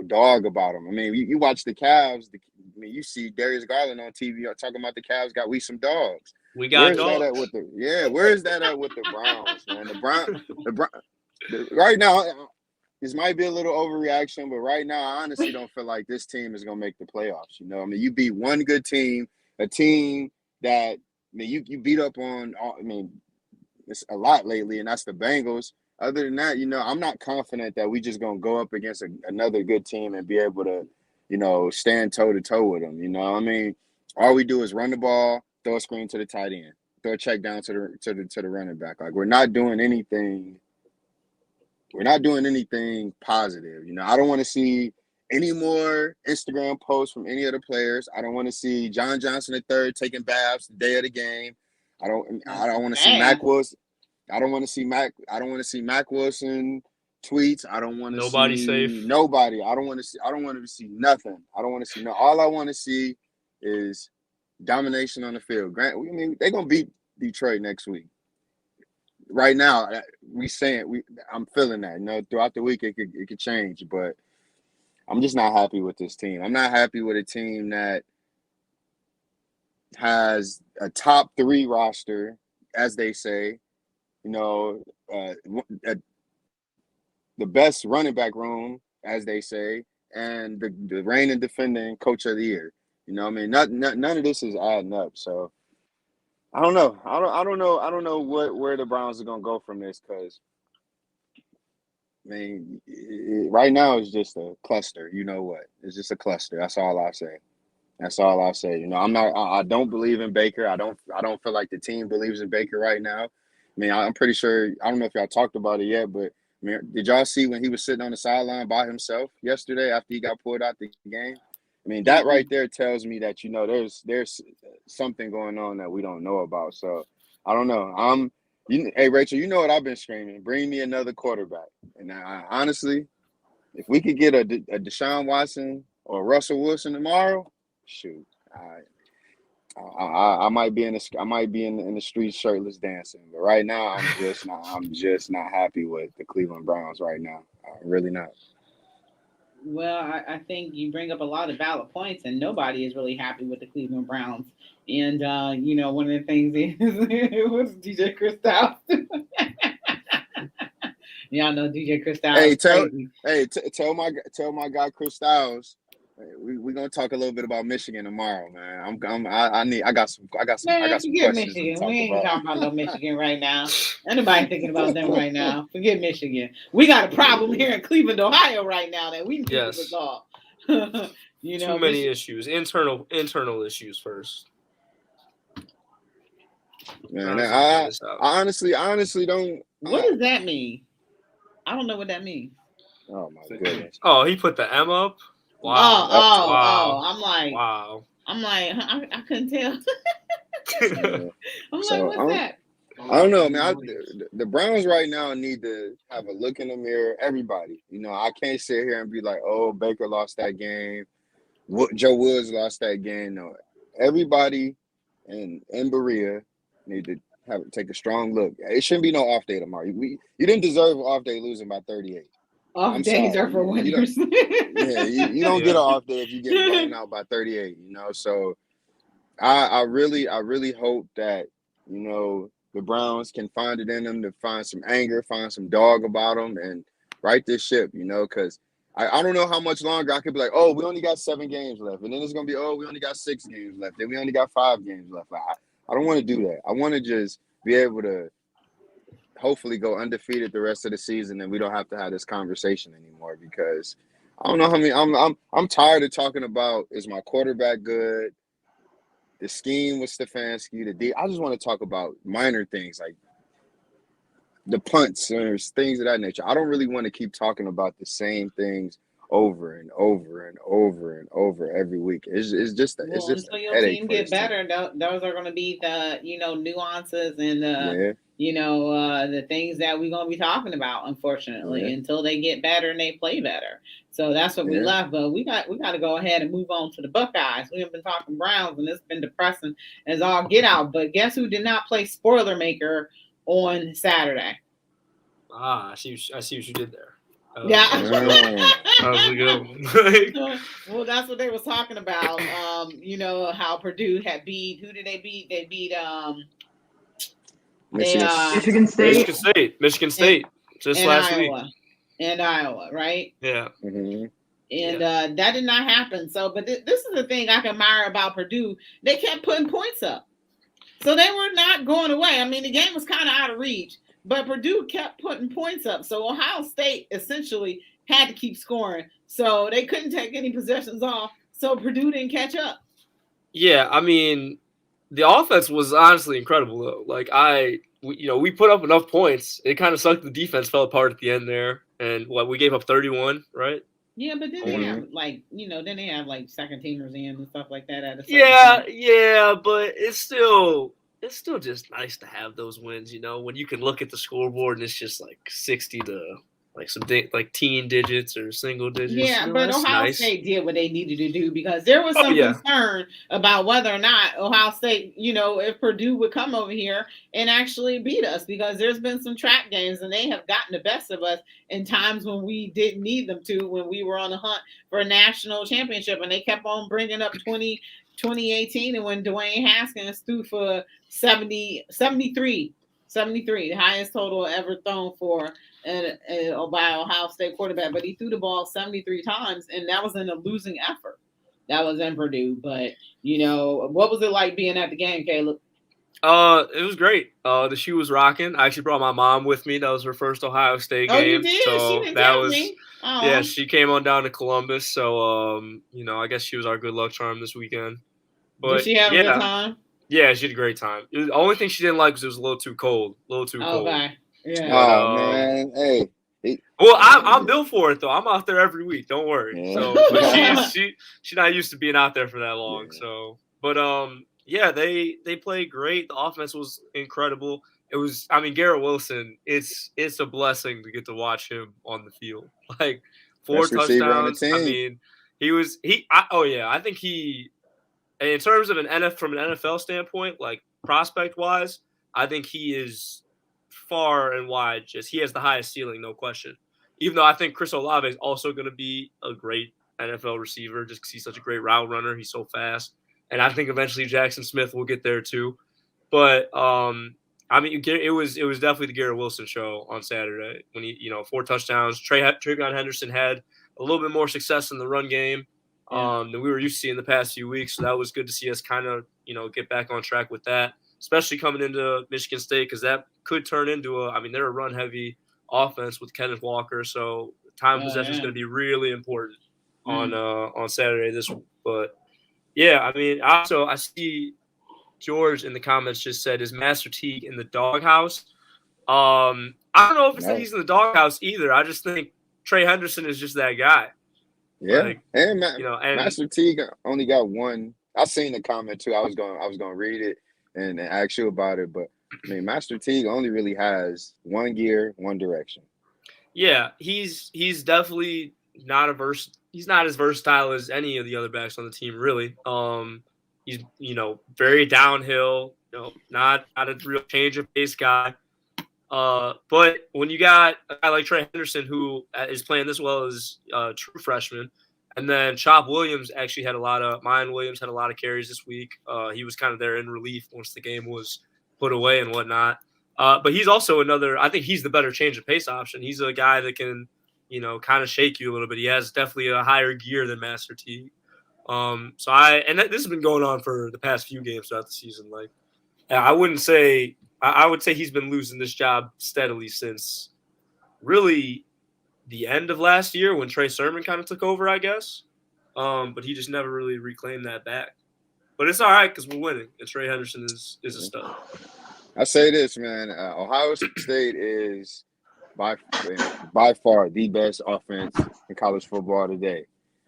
dog about them. I mean, you watch the Cavs. I mean, you see Darius Garland on TV talking about the Cavs got some dogs. We got dogs. Where is that at with the Browns, man? Right now, this might be a little overreaction, but right now, I honestly don't feel like this team is gonna make the playoffs. You know, I mean, you beat one good team, a team that, I mean, you beat up on. I mean, it's a lot lately, and that's the Bengals. Other than that, you know, I'm not confident that we just gonna go up against another good team and be able to, you know, stand toe to toe with them. You know, I mean, all we do is run the ball, throw a screen to the tight end, throw a check down to the running back. Like, we're not doing anything. We're not doing anything positive. You know, I don't want to see any more Instagram posts from any of the players. I don't want to see John Johnson III taking baths the day of the game. I don't want to see Mac Wilson. I don't want to see Mac Wilson tweets. I don't want to see nobody safe. Nobody. I don't want to see nothing. I don't want to see no. All I want to see is domination on the field. I mean, they're gonna beat Detroit next week. Right now, I'm feeling that. You know, throughout the week it could change, but I'm just not happy with this team. I'm not happy with a team that has a top 3 roster, as they say. You know, the best running back room, as they say, and the reigning defending coach of the year. You know, I mean, none of this is adding up. So I don't know. I don't know where the Browns are gonna go from this, because I mean, right now it's just a cluster. You know what? It's just a cluster. That's all I say. That's all I'll say. You know, I don't believe in Baker. I don't feel like the team believes in Baker right now. I mean, I'm pretty sure, I don't know if y'all talked about it yet, but I mean, did y'all see when he was sitting on the sideline by himself yesterday after he got pulled out the game? I mean, that right there tells me that, you know, there's something going on that we don't know about. So I don't know. Hey, Rachel, you know what I've been screaming? Bring me another quarterback. And honestly, if we could get a Deshaun Watson or Russell Wilson tomorrow, shoot, I might be in the streets shirtless dancing. But right now, I'm just not happy with the Cleveland Browns right now. Really not. Well, I think you bring up a lot of valid points, and nobody is really happy with the Cleveland Browns. And you know, one of the things is it was DJ Kristaps. Y'all know DJ Kristaps. Tell my guy Kristaps. We're gonna talk a little bit about Michigan tomorrow, man. I got some forget questions Michigan. to talk We ain't about. talking about no Michigan right now. Anybody thinking about them right now? Forget Michigan. We got a problem here in Cleveland, Ohio, right now that we need to resolve. You know, too many issues, internal issues first. Man, I honestly don't. What does that mean? I don't know what that means. Oh my goodness! Oh, he put the M up. Wow. Wow. I'm like, wow. I couldn't tell. I'm so, like, what's that? I don't know, man. The Browns right now need to have a look in the mirror. Everybody, you know, I can't sit here and be like, "Oh, Baker lost that game. Joe Woods lost that game." No, everybody in Berea need to take a strong look. It shouldn't be no off day tomorrow. You didn't deserve an off day losing by 38. Off I'm days sorry. are for You don't. winners. Yeah, you don't get an off day if you get blown out by 38. So I really hope that the Browns can find it in them to find some anger, find some dog about them, and right this ship. Because I don't know how much longer I could be like, oh, we only got 7 games left, and then it's gonna be, oh, we only got 6 games left, then we only got 5 games left. I don't want to do that. I want to just be able to hopefully go undefeated the rest of the season, and we don't have to have this conversation anymore because I don't know how many. I'm tired of talking about is my quarterback good, the scheme with Stefanski, the D. I just want to talk about minor things like the punts or things of that nature. I don't really want to keep talking about the same things over and over and over and over every week. It's just Well, a until your headache team for get this team. better, those are going to be the nuances and Yeah, the things that we're going to be talking about. Unfortunately, yeah, until they get better and they play better. So that's what we yeah. left. But we got to go ahead and move on to the Buckeyes. We have been talking Browns, and it's been depressing as all get out. But guess who did not play spoiler maker on Saturday? I see what you did there. Yeah. That was a good one. Well, that's what they was talking about. How Purdue had beat. Who did they beat? They beat Michigan State. Michigan State. Just and last Iowa. week. And Iowa, right? Yeah. Mm-hmm. And that did not happen. So, but this is the thing I can admire about Purdue. They kept putting points up. So they were not going away. I mean, the game was kind of out of reach, but Purdue kept putting points up. So Ohio State essentially had to keep scoring. So they couldn't take any possessions off. So Purdue didn't catch up. Yeah, I mean, the offense was honestly incredible though. Like we put up enough points. It kind of sucked. The defense fell apart at the end there, and we gave up 31, right? Yeah, but then they have then they have like second teamers in and stuff like that at a point. Yeah, but it's still just nice to have those wins. When you can look at the scoreboard and it's just like 60 to like teen digits or single digits. Yeah, but Ohio State did what they needed to do because there was some concern about whether or not Ohio State, if Purdue would come over here and actually beat us, because there's been some trap games and they have gotten the best of us in times when we didn't need them to, when we were on the hunt for a national championship, and they kept on bringing up 2018 and when Dwayne Haskins threw for 73, the highest total ever thrown for by Ohio State quarterback, but he threw the ball 73 times, and that was in a losing effort. That was in Purdue. But, what was it like being at the game, Caleb? It was great. The shoe was rocking. I actually brought my mom with me. That was her first Ohio State game. Oh, you did? So she didn't tell me. Yeah, she came on down to Columbus. So, I guess she was our good luck charm this weekend. But, did she have a good time? Yeah, she had a great time. The only thing she didn't like was it was a little too cold. Cold. Okay. Yeah. Oh man, hey. Well, I'm built for it though. I'm out there every week. Don't worry. Yeah. So, but she's not used to being out there for that long. Yeah. So, but they played great. The offense was incredible. It was. I mean, Garrett Wilson. It's a blessing to get to watch him on the field. Like 4 touchdowns. I mean, I think he. In terms of from an NFL standpoint, like prospect wise, I think he is far and wide. He has the highest ceiling, no question. Even though I think Chris Olave is also going to be a great NFL receiver, just because he's such a great route runner. He's so fast, and I think eventually Jackson Smith will get there too. But I mean, it was definitely the Garrett Wilson show on Saturday when he 4 touchdowns. Travion Henderson had a little bit more success in the run game than we were used to seeing the past few weeks. So that was good to see us kind of get back on track with that, especially coming into Michigan State, because that could turn into they're a run heavy offense with Kenneth Walker. So time possession is going to be really important on Saturday this week. But yeah, I mean, also I see George in the comments just said, is Master Teague in the doghouse? I don't know if he's in the doghouse either. I just think Trey Henderson is just that guy. Yeah, and Master Teague only got one. I seen the comment too. I was going to read it and ask you about it, but I mean, Master Teague only really has one gear, one direction. Yeah, he's definitely he's not as versatile as any of the other backs on the team, really. He's very downhill, not a real change of pace guy. But when you got a guy like Trey Henderson, who is playing this well as a true freshman, and then Mayan Williams had a lot of carries this week. He was kind of there in relief once the game was put away and whatnot. But he's also I think he's the better change of pace option. He's a guy that can, kind of shake you a little bit. He has definitely a higher gear than Master T. This has been going on for the past few games throughout the season. Like, I would say he's been losing this job steadily since really the end of last year when Trey Sermon kind of took over, I guess. But he just never really reclaimed that back. But it's all right because we're winning. And Trey Henderson is a stud. I say this, man. Ohio State is by far the best offense in college football today.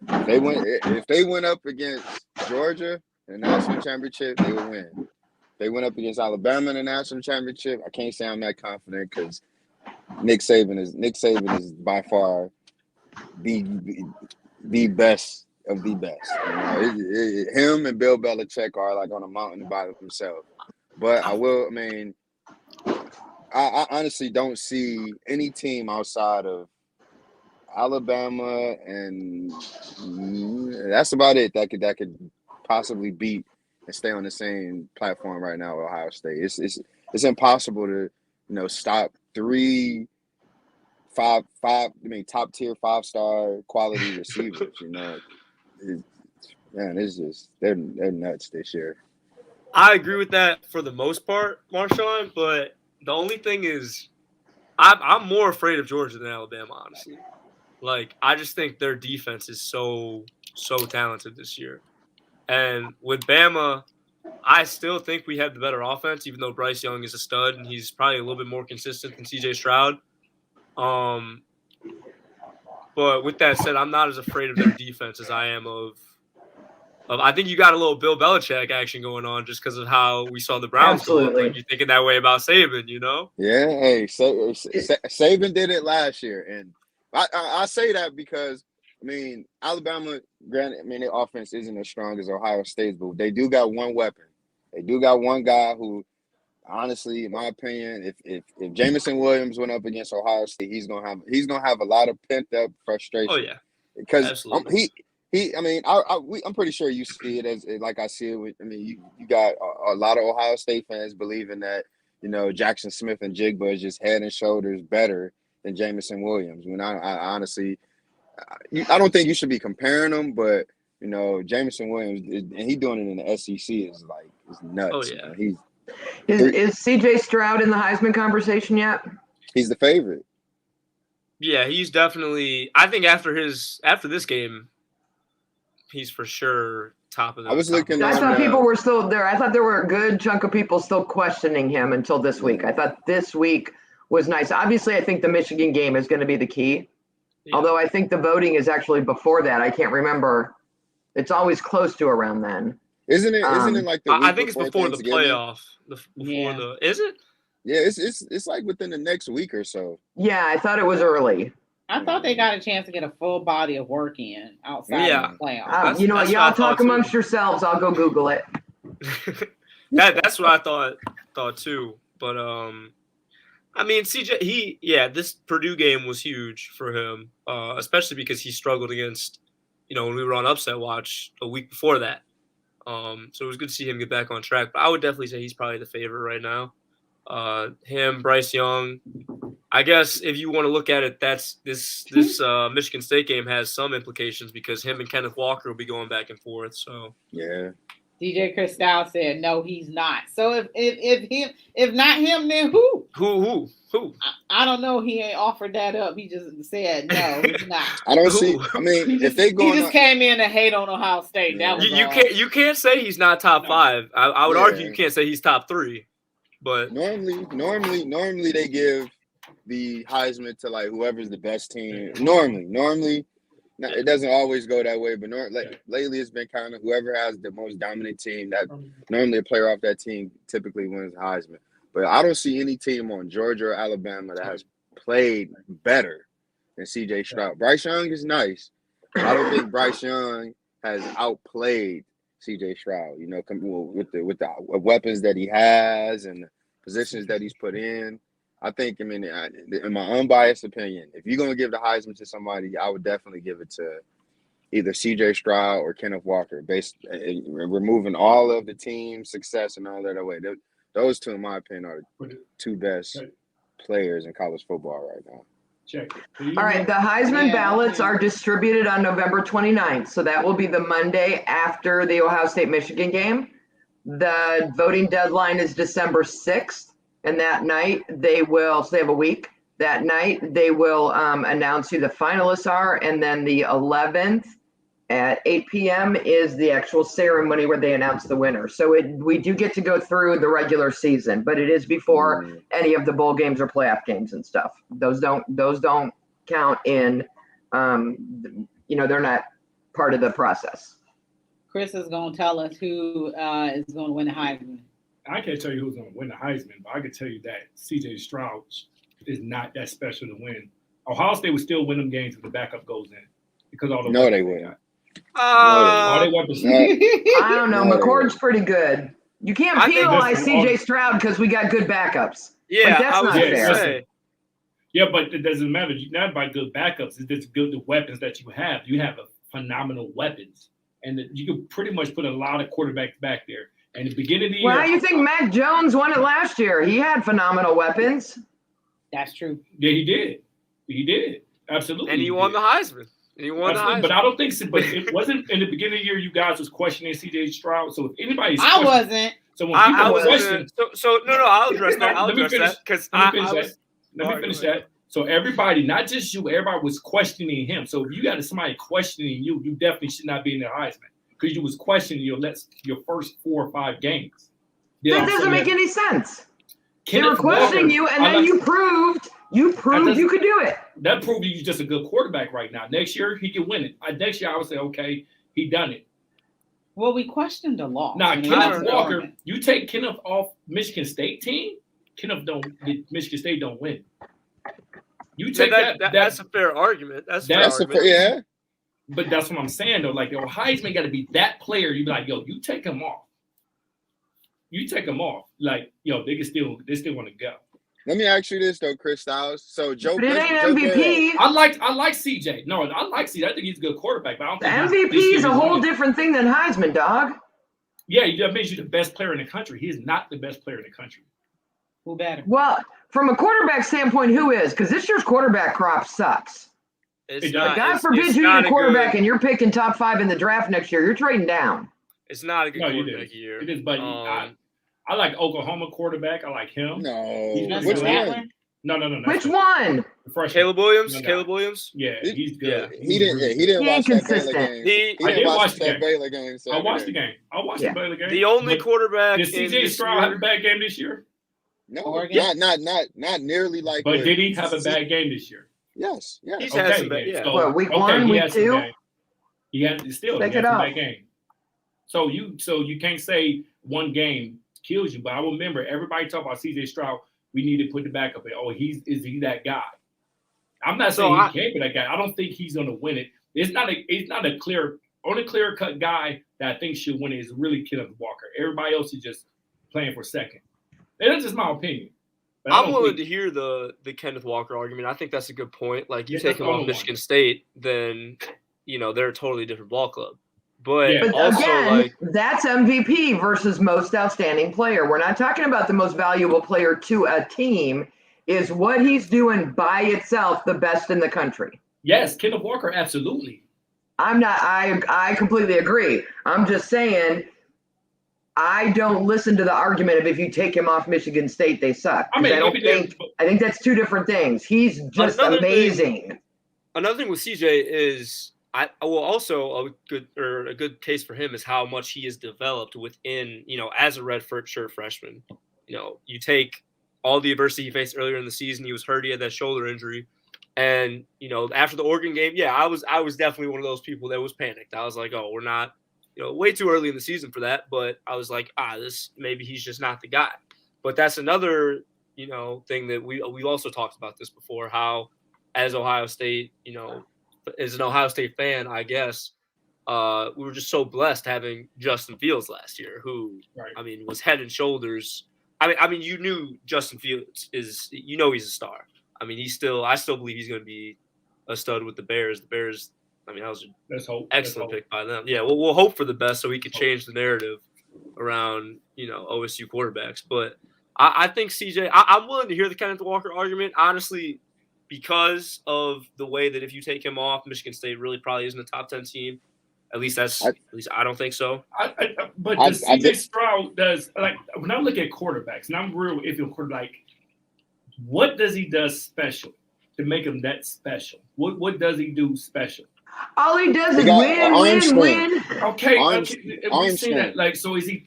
If they went up against Georgia in the national championship, they would win. If they went up against Alabama in the national championship, I can't say I'm that confident because Nick Saban is by far the best of the best. Him and Bill Belichick are like on a mountain by themselves. But I honestly don't see any team outside of Alabama, and that's about it that could possibly beat and stay on the same platform right now with Ohio State. It's impossible to stop top tier 5-star quality receivers. They're nuts this year. I agree with that for the most part, Marshawn, but the only thing is I'm more afraid of Georgia than Alabama, honestly. Like, I just think their defense is so talented this year. And with Bama, I still think we have the better offense, even though Bryce Young is a stud and he's probably a little bit more consistent than CJ Stroud. But with that said, I'm not as afraid of their defense as I am of I think you got a little Bill Belichick action going on just because of how we saw the Browns go up. Like, you're thinking that way about Saban, Yeah, hey, Saban did it last year, and I say that because Alabama, granted, their offense isn't as strong as Ohio State's, but they do got one weapon. They do got one guy who, honestly, in my opinion, if Jamison Williams went up against Ohio State, he's gonna have a lot of pent up frustration. Oh yeah, because I'm pretty sure you see it as like I see it. You got a lot of Ohio State fans believing that Jackson Smith and Jigba is just head and shoulders better than Jamison Williams. I honestly, I don't think you should be comparing them, but Jamison Williams and he doing it in the SEC is nuts. Oh yeah, is CJ Stroud in the Heisman conversation yet? He's the favorite. Yeah, he's definitely. I think after this game, he's for sure top of the. I was looking. I thought people were still there. I thought there were a good chunk of people still questioning him until this week. I thought this week was nice. Obviously, I think the Michigan game is going to be the key. Yeah. Although I think the voting is actually before that. I can't remember. It's always close to around then. Isn't it? Isn't it like the? I think it's before the playoff. Is it? Yeah, it's like within the next week or so. Yeah, I thought it was early. I thought they got a chance to get a full body of work in outside of the playoffs. Y'all talk amongst yourselves. I'll go Google it. That's what I thought too. But CJ, this Purdue game was huge for him, especially because he struggled against, when we were on upset watch a week before that. So it was good to see him get back on track. But I would definitely say he's probably the favorite right now. Him, Bryce Young. I guess if you want to look at it, that's this Michigan State game has some implications because him and Kenneth Walker will be going back and forth. So yeah. DJ Cristal said no, he's not. So if not him, then who? Who? I don't know. He ain't offered that up. He just said no, he's not. I don't see. If they go, he just came in to hate on Ohio State. Yeah. That was you can't say he's not top 5. I would argue you can't say he's top 3. But normally they give the Heisman to whoever's the best team. Normally, it doesn't always go that way. But lately, it's been kind of whoever has the most dominant team. That normally a player off that team typically wins the Heisman. But I don't see any team on Georgia or Alabama that has played better than CJ Stroud. Bryce Young is nice. But I don't think Bryce Young has outplayed CJ Stroud, with the weapons that he has and the positions that he's put in. I think, in my unbiased opinion, if you're going to give the Heisman to somebody, I would definitely give it to either C.J. Stroud or Kenneth Walker, removing all of the team success and all that away. Those two, in my opinion, are the two best players in college football right now. Check All right, the Heisman ballots are distributed on November 29th, so that will be the Monday after the Ohio State-Michigan game. The voting deadline is December 6th, and that night they have a week. That night they will announce who the finalists are, and then the 11th at 8 p.m. is the actual ceremony where they announce the winner. So we do get to go through the regular season, but it is before any of the bowl games or playoff games and stuff. Those don't count in, they're not part of the process. Chris is going to tell us who is going to win the Heisman. I can't tell you who's going to win the Heisman, but I can tell you that C.J. Stroud is not that special to win. Ohio State would still win them games if the backup goes in because all the no, they wouldn't. All they weapons. I don't know. McCord's pretty good. You can't penalize C.J. Stroud because we got good backups. Yeah, like, that's not fair. Yeah, but it doesn't matter. You're not by good backups. It's just good the weapons that you have. You have phenomenal weapons, and you can pretty much put a lot of quarterbacks back there. And the beginning of the year, how do you think Mac Jones won it last year? He had phenomenal weapons. That's true. Yeah, he did. He did. Absolutely. And he won the Heisman. And he won the Heisman. But I don't think so. But it wasn't in the beginning of the year you guys was questioning C.J. Stroud. So if anybody's I wasn't. So when people question. No, I'll address that. I'll address that. Because Let me finish that. So everybody, not just you, everybody was questioning him. So if you got somebody questioning you, you definitely should not be in the Heisman because you was questioning your first 4 or 5 games. That doesn't make any sense. They were questioning you, and then you proved you could do it. That proved you're just a good quarterback right now. Next year, he can win it. Next year, I would say, okay, he done it. Well, we questioned the law. Now, Kenneth Walker, you take Kenneth off Michigan State team, Michigan State don't win. You take that's a fair argument. That's a fair, yeah. But that's what I'm saying, though. Like, Heisman got to be that player. You be like, yo, you take him off. Like, yo, they still want to go. Let me ask you this though, Chris Styles. So but it ain't MVP. I like CJ. No, I like CJ. I think he's a good quarterback. But I don't think MVP is a whole different thing than Heisman, dog. Yeah, that means you're the best player in the country. He is not the best player in the country. Who better? Well, from a quarterback standpoint, who is? Because this year's quarterback crop sucks. God forbid you're your quarterback and you're picking top 5 in the draft next year. You're trading down. It's not a good quarterback year. It is, but I like Oklahoma quarterback. I like him. No. Which one? No. Which one? Caleb Williams. Caleb Williams. Yeah, he's good. Yeah. He didn't watch that Baylor game. He didn't watch that Baylor game. I watched the game. the Baylor game. The only quarterback. Did CJ Stroud have a bad game this year? No, not nearly like. But did he have a bad game this year? Yes. He's had some bad. Yeah. So, week 1, week 2. He had a bad game. So you can't say one game kills you. But I remember everybody talk about CJ Stroud. We need to put the backup in. Oh, is he that guy? I'm not saying he can't be that guy. I don't think he's going to win it. It's not a clear cut guy that I think should win it is really Kenneth Walker. Everybody else is just playing for second. And that's just my opinion. I'm willing to hear the Kenneth Walker argument. I think that's a good point. Like you take him off Michigan State, then they're a totally different ball club. But also, again, that's MVP versus most outstanding player. We're not talking about the most valuable player to a team. Is what he's doing by itself the best in the country? Yes, Kenneth Walker, absolutely. I completely agree. I'm just saying I don't listen to the argument of if you take him off Michigan State, they suck. I think that's two different things. He's just amazing. Another thing with CJ is also a good case for him is how much he has developed within, as a red shirt freshman. You take all the adversity he faced earlier in the season. He was hurt. He had that shoulder injury. And, after the Oregon game, I was definitely one of those people that was panicked. I was like, oh, we're not, way too early in the season for that. But I was like, maybe he's just not the guy. But that's another, thing that we've also talked about this before, how as Ohio State, as an Ohio State fan, I guess, we were just so blessed having Justin Fields last year, who, was head and shoulders I mean, you knew Justin Fields is, he's a star. I mean, I still believe he's going to be a stud with the Bears. The Bears, I mean, that was an excellent pick by them. Yeah, we'll hope for the best so we can change the narrative around, OSU quarterbacks. But I think CJ, I'm willing to hear the Kenneth Walker argument, honestly, because of the way that if you take him off, Michigan State really probably isn't a top 10 team. At least I don't think so. But CJ Stroud does, like, when I look at quarterbacks, and I'm real iffy on quarterback, what does he do special to make him that special? What does he do special? All he does is win. Okay. We've seen that. Like, so is he?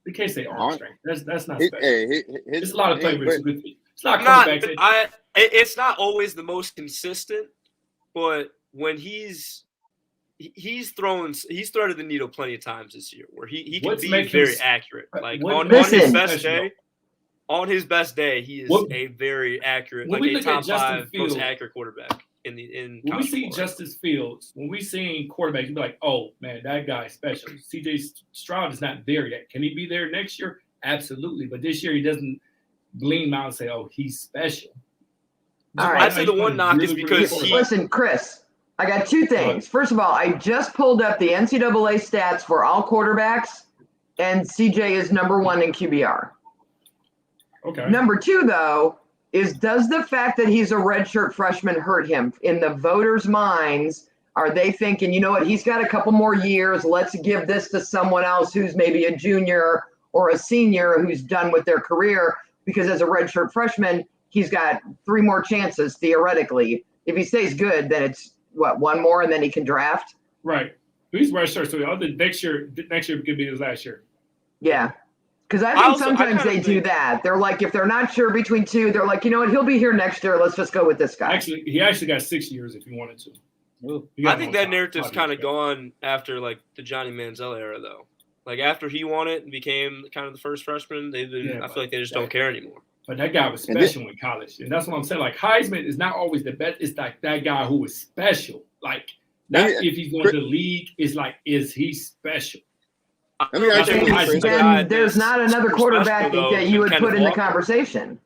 We can't say arm strength. That's not special. It's a lot of players. It's not quarterbacks. It's not always the most consistent, but when he's threaded the needle plenty of times this year where he can be very accurate. Like on his best day, he is a very accurate, like a top 5 most accurate quarterback in when we see Justice Fields, when we see quarterbacks, you be like, oh man, that guy's special. CJ Stroud is not there yet. Can he be there next year? Absolutely. But this year he doesn't gleam out and say, oh, he's special. All right. I'd say the one knock is because listen, Chris, I got 2 things. First of all, I just pulled up the NCAA stats for all quarterbacks, and CJ is number 1 in QBR. Okay. Number 2, though, is does the fact that he's a redshirt freshman hurt him? In the voters' minds, are they thinking, you know what, he's got a couple more years, let's give this to someone else who's maybe a junior or a senior who's done with their career? Because as a redshirt freshman, he's got 3 more chances, theoretically. If he stays good, then it's, 1 more, and then he can draft? Right. He's redshirt, so next year could be his last year. Yeah. Because I think sometimes they do that. They're like, if they're not sure between 2, they're like, you know what, he'll be here next year. Let's just go with this guy. Actually, he got 6 years if he wanted to. I think that narrative's kind of gone after, like, the Johnny Manziel era, though. Like, after he won it and became kind of the first freshman, I feel like they just don't care anymore. But that guy was special in college. And that's what I'm saying. Like, Heisman is not always the best. It's like that guy who is special. Like, not if he's going to the league. It's like, is he special? There's not another quarterback that you would put in the conversation.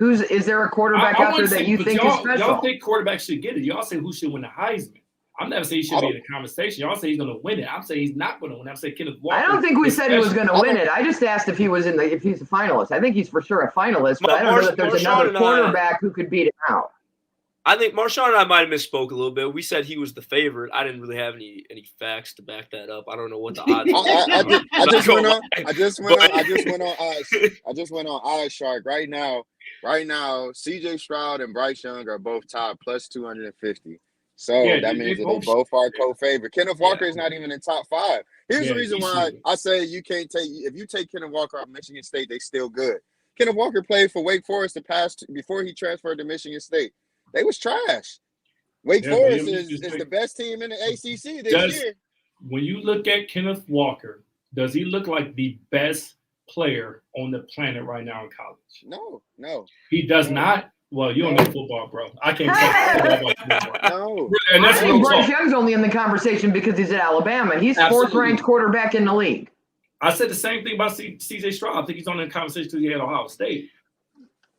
Is there a quarterback out there that you think is special? Y'all think quarterbacks should get it. Y'all say who should win the Heisman. I'm never saying he should be in the conversation. Y'all say he's going to win it. I'm saying he's not going to win. I'm saying Kenneth Walker. I don't think we said he was going to win it. I just asked if he's a finalist. I think he's for sure a finalist, but I don't know that there's another quarterback who could beat him out. I think Marshawn and I might have misspoke a little bit. We said he was the favorite. I didn't really have any facts to back that up. I don't know what the odds are. I just went on iShark right now. Right now, CJ Stroud and Bryce Young are both top plus 250. So that means that they both are co-favorite. Kenneth Walker is not even in top 5. Here's the reason why I say you can't take – if you take Kenneth Walker out of Michigan State, they still good. Kenneth Walker played for Wake Forest before he transferred to Michigan State. They was trash. Wake Forest is the best team in the ACC this year. When you look at Kenneth Walker, does he look like the best player on the planet right now in college? No. He does not? Well, you don't know football, bro. I can't talk football. No. And that's I think Bryce Young's only in the conversation because he's at Alabama. He's 4th-ranked quarterback in the league. I said the same thing about C.J. Stroud. I think he's on the conversation because he had Ohio State.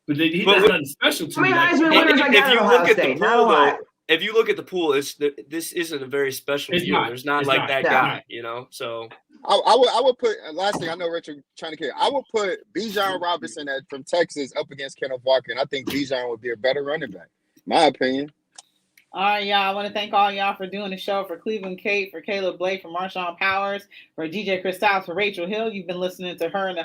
But he does nothing special to me. Heisman winners I got at Ohio State. Not a lot. If you look at the pool, this isn't a very special year. There's not like that guy, So I would put last thing I know, Richard trying to kill. I would put Bijan Robinson from Texas up against Kenneth Walker, and I think Bijan would be a better running back. My opinion. All right, y'all. I want to thank all y'all for doing the show. For Cleveland Kate, for Caleb Blake, for Marshawn Powers, for DJ Chris Styles, for Rachel Hill. You've been listening to Her in the